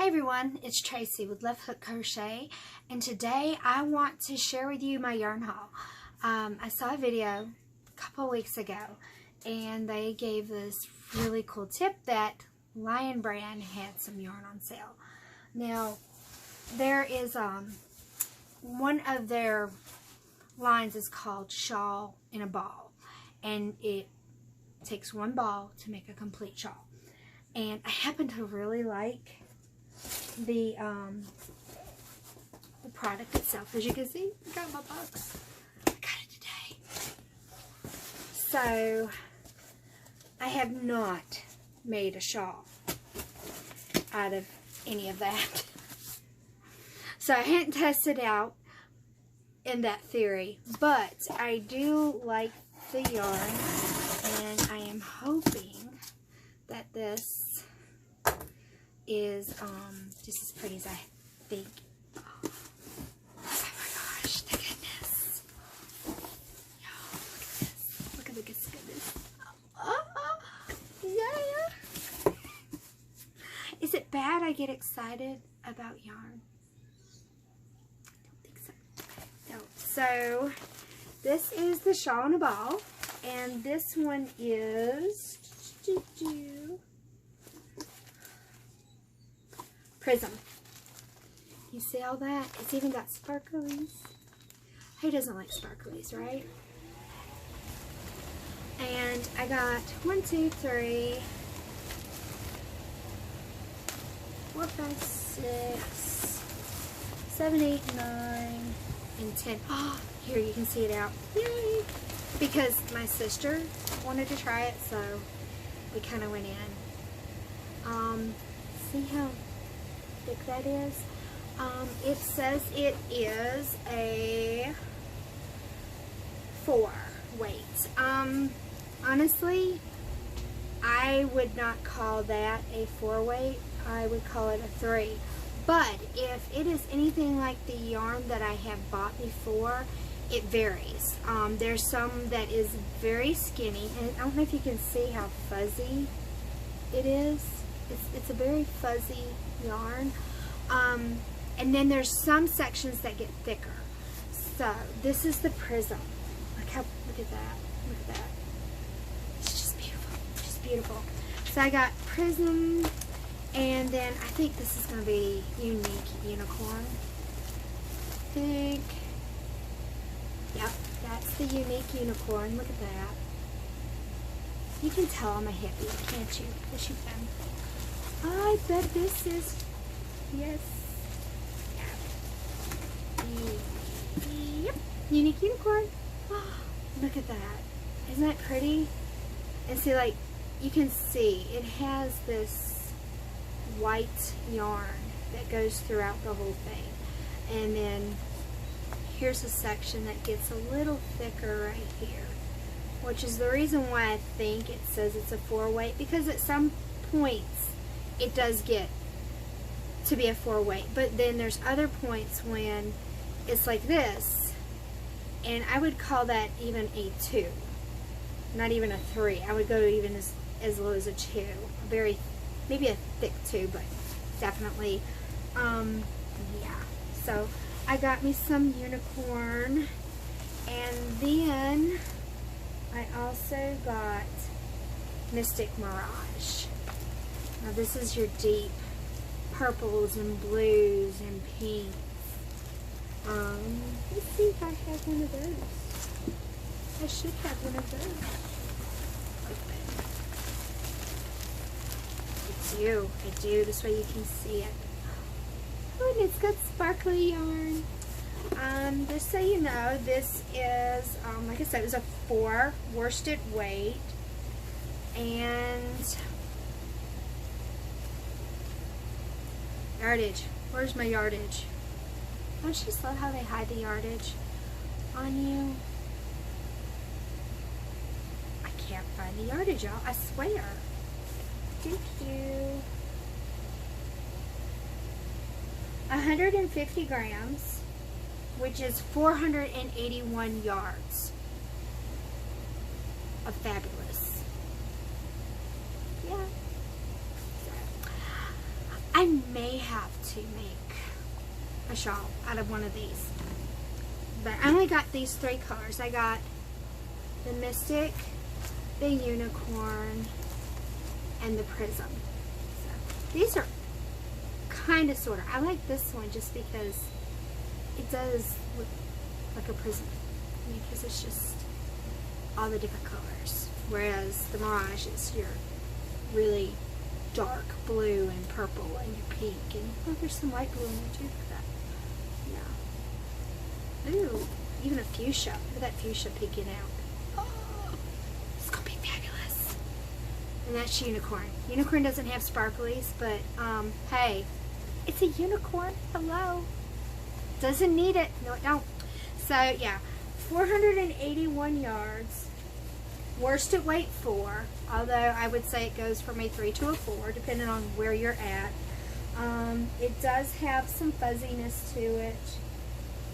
Hey everyone, it's Tracey with Hook Crochet, and today I want to share with you my yarn haul. I saw a video a couple weeks ago, and they gave this really cool tip that Lion Brand had some yarn on sale. Now, there is one of their lines is called Shawl in a Ball, and it takes one ball to make a complete shawl. And I happen to really like the product itself. As you can see, I got my box. I got it today. So I have not made a shawl out of any of that. So I hadn't tested out in that theory, but I do like the yarn, and I am hoping that this is just as pretty as I think. Oh my gosh, the goodness. Yo, look at this. Look at the goodness. Yeah. Is it bad I get excited about yarn? I don't think so. No. So this is the Shawl in a Ball, and this one is Prism. You see all that? It's even got sparklies. Who doesn't like sparklies, right? And I got 1, 2, 3, 4, 5, 6, 7, 8, 9, and 10. Oh, here you can see it out. Yay! Because my sister wanted to try it, so we kind of went in. See how thick that is? It says it is a 4 weight. Honestly, I would not call that a 4 weight. I would call it a 3. But if it is anything like the yarn that I have bought before, it varies. There's some that is very skinny, and I don't know if you can see how fuzzy it is. It's a very fuzzy yarn. And then there's some sections that get thicker. So this is the Prism. Look at that. Look at that. It's just beautiful. Just beautiful. So I got Prism, and then I think this is going to be Unique Unicorn. I think. Yep, that's the Unique Unicorn. Look at that. You can tell I'm a hippie, can't you? Yes, you can. I bet this is, yes. Yep, Unique Unicorn. Oh, look at that. Isn't that pretty? And see, like, you can see it has this white yarn that goes throughout the whole thing. And then here's a section that gets a little thicker right here, which is the reason why I think it says it's a 4 weight, because at some points it does get to be a 4 weight, but then there's other points when it's like this, and I would call that even a 2, not even a 3. I would go even as low as a 2, maybe a thick 2, but definitely, yeah. So I got me some Unicorn, and then I also got Mystic Mirage. Now this is your deep purples and blues and pinks. Let's see if I have one of those. I should have one of those. I do. This way you can see it. Oh, and it's got sparkly yarn. Just so you know, this is, like I said, it was a 4 worsted weight, and yardage. Where's my yardage? Don't you just love how they hide the yardage on you? I can't find the yardage, y'all. I swear. Thank you. 150 grams, which is 481 yards of fabulous. Yeah. I I may have to make a shawl out of one of these. But I only got these 3 colors. I got the Mystic, the Unicorn, and the Prism. So these are kind of sort of. I like this one just because it does look like a prism. I mean, because it's just all the different colors. Whereas the Mirage is your really dark blue and purple and your pink. And oh, there's some light blue in there too. Look at that. Yeah. Ooh, even a fuchsia. Look at that fuchsia peeking out. Oh, it's going to be fabulous. And that's Unicorn. Unicorn doesn't have sparklies, but hey, it's a unicorn. Hello. Doesn't need it. No, it don't. So, yeah. 481 yards. Worsted weight 4. Although, I would say it goes from a 3 to a 4, depending on where you're at. It does have some fuzziness to it.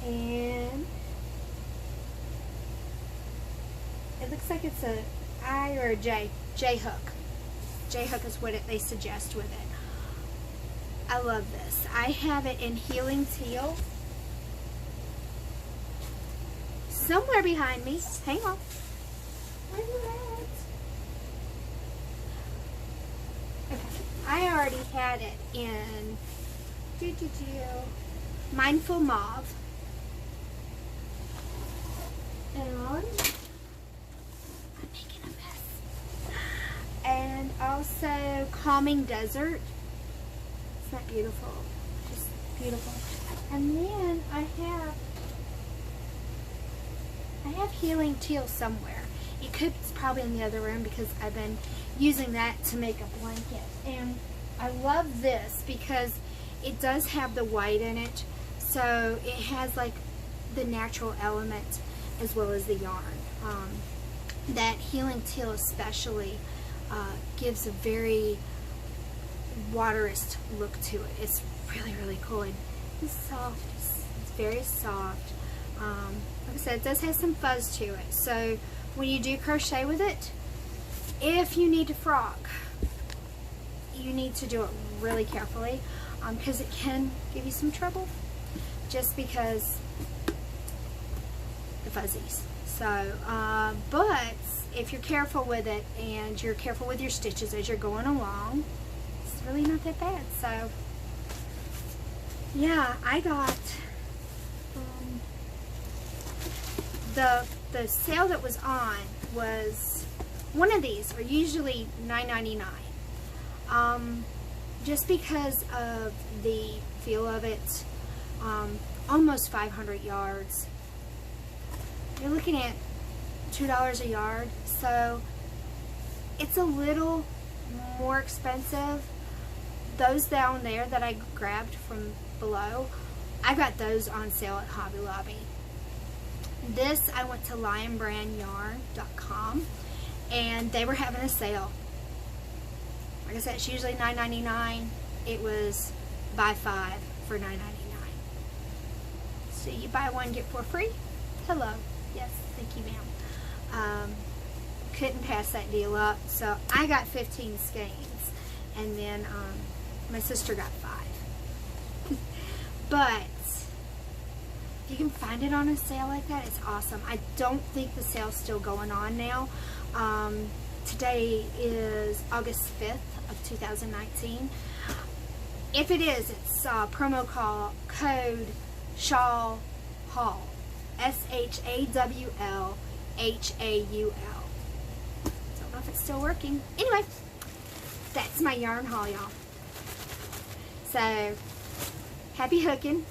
And it looks like it's a I or a J. J-hook. J-hook is what they suggest with it. I love this. I have it in Healing Teal. Somewhere behind me. Hang on. Where's it at? Okay. I already had it in Mindful Mauve. And I'm making a mess. And also Calming Desert. Isn't that beautiful? Just beautiful. And then I have Healing Teal somewhere. It could, it's probably in the other room because I've been using that to make a blanket. And I love this because it does have the white in it. So it has like the natural element as well as the yarn. That Healing Teal especially gives a very waterist look to it. It's really, really cool. And it's soft. It's very soft. Like I said, it does have some fuzz to it. So when you do crochet with it, if you need to frog, you need to do it really carefully because it can give you some trouble just because the fuzzies. So, but if you're careful with it and you're careful with your stitches as you're going along, it's really not that bad. So, yeah, I got the sale that was on was one of these are usually $9.99. Just because of the feel of it, almost 500 yards. You're looking at $2 a yard, so it's a little more expensive. Those down there that I grabbed from below, I got those on sale at Hobby Lobby. This, I went to lionbrandyarn.com and they were having a sale. Like I said, it's usually $9.99. It was buy 5 for $9.99. So you buy 1, get 4 free? Hello. Yes, thank you, ma'am. Couldn't pass that deal up. So I got 15 skeins. And then my sister got 5. But you can find it on a sale like that. It's awesome. I don't think the sale's still going on now. Today is August 5th of 2019. If it is, it's promo code Shawl Haul. SHAWLHAUL. Don't know if it's still working. Anyway, that's my yarn haul, y'all. So, happy hooking.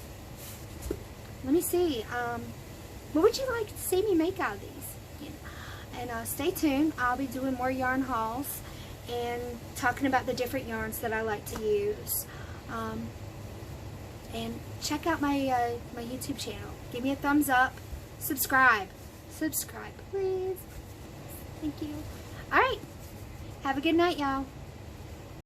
Let me see. What would you like to see me make out of these? And stay tuned. I'll be doing more yarn hauls and talking about the different yarns that I like to use. And check out my my YouTube channel. Give me a thumbs up. Subscribe. Subscribe, please. Thank you. All right. Have a good night, y'all.